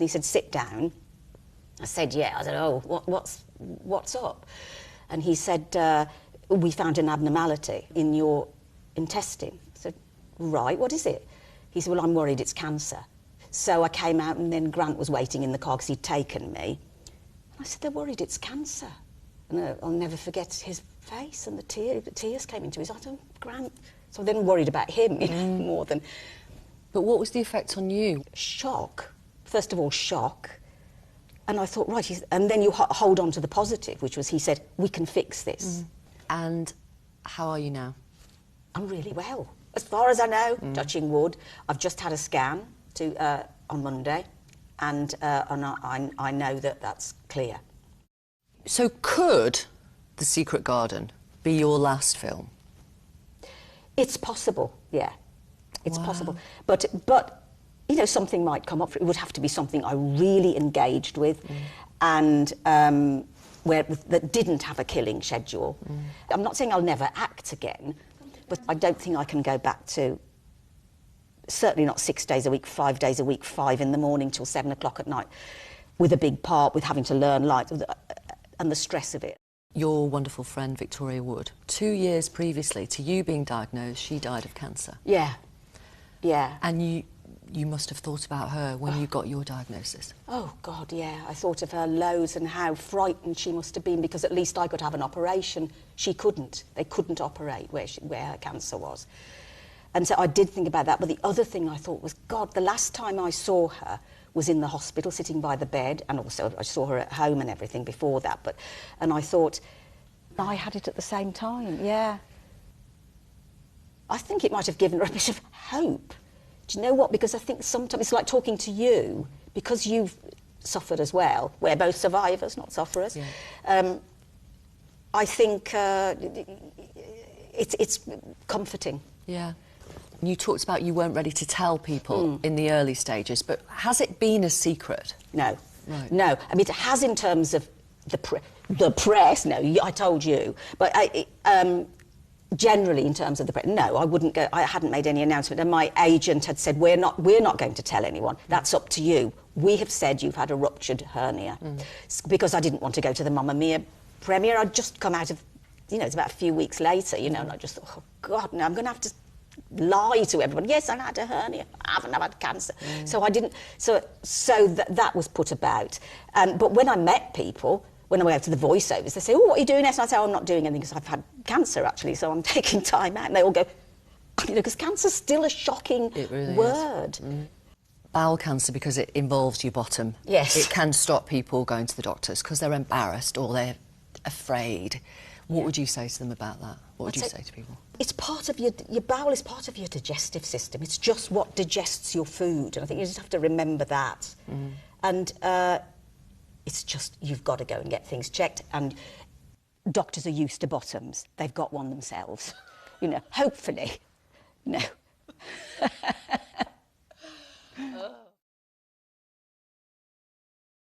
He said, sit down. I said, yeah. I said, oh, what's up? And he said, we found an abnormality in your intestine. I said, right, what is it? He said, well, I'm worried it's cancer. So I came out, and then Grant was waiting in the car because he'd taken me. And I said, they're worried it's cancer. And I'll never forget his face, and the tears came into his eyes. Oh, Grant. So I then worried about him, you know, more than... But what was the effect on you? Shock. First of all, shock. And I thought, right, and then you hold on to the positive, which was he said, we can fix this. And how are you now? I'm really well. As far as I know, touching wood. I've just had a scan on Monday, and I know that that's clear. So could The Secret Garden be your last film? It's possible, yeah. It's possible. But you know, something might come up. It would have to be something I really engaged with, and that didn't have a killing schedule. I'm not saying I'll never act again, but I don't think I can go back to, certainly not 6 days a week, 5 days a week, 5 in the morning till 7 o'clock at night, with a big part, with having to learn life, and the stress of it. Your wonderful friend, Victoria Wood, 2 years previously to you being diagnosed, she died of cancer. Yeah, yeah. And you must have thought about her when you got your diagnosis. Oh, God, yeah. I thought of her loads and how frightened she must have been, because at least I could have an operation. She couldn't. They couldn't operate where her cancer was. And so I did think about that. But the other thing I thought was, God, the last time I saw her was in the hospital, sitting by the bed, and also I saw her at home and everything before that. And I thought, I had it at the same time, yeah. I think it might have given her a bit of hope. Do you know what? Because I think sometimes it's like talking to you, because you've suffered as well. We're both survivors, not sufferers. Yeah. I think it's comforting. Yeah. You talked about you weren't ready to tell people in the early stages, but has it been a secret? No. Right. No. I mean, it has in terms of the press. No, I told you. But generally, in terms of the press, no, I wouldn't go. I hadn't made any announcement, and my agent had said, we're not going to tell anyone. That's up to you. We have said you've had a ruptured hernia, because I didn't want to go to the Mamma Mia premiere. I'd just come out of, you know, it's about a few weeks later, you know, and I just thought, oh God, no, I'm going to have to lie to everyone. Yes, I had a hernia. I've had cancer. So I didn't. So that was put about. But when I met people, when I went to the voiceovers, they say, oh, what are you doing next? And I say, oh, I'm not doing anything because I've had cancer, actually, so I'm taking time out. And they all go, you know, because cancer's still a shocking word. Bowel cancer, because it involves your bottom. Yes. It can stop people going to the doctors because they're embarrassed or they're afraid. What would you say to them about that? What would you say to people? It's part of your bowel is part of your digestive system. It's just what digests your food, and I think you just have to remember that. And it's just, you've got to go and get things checked, and doctors are used to bottoms. They've got one themselves, you know, hopefully. No.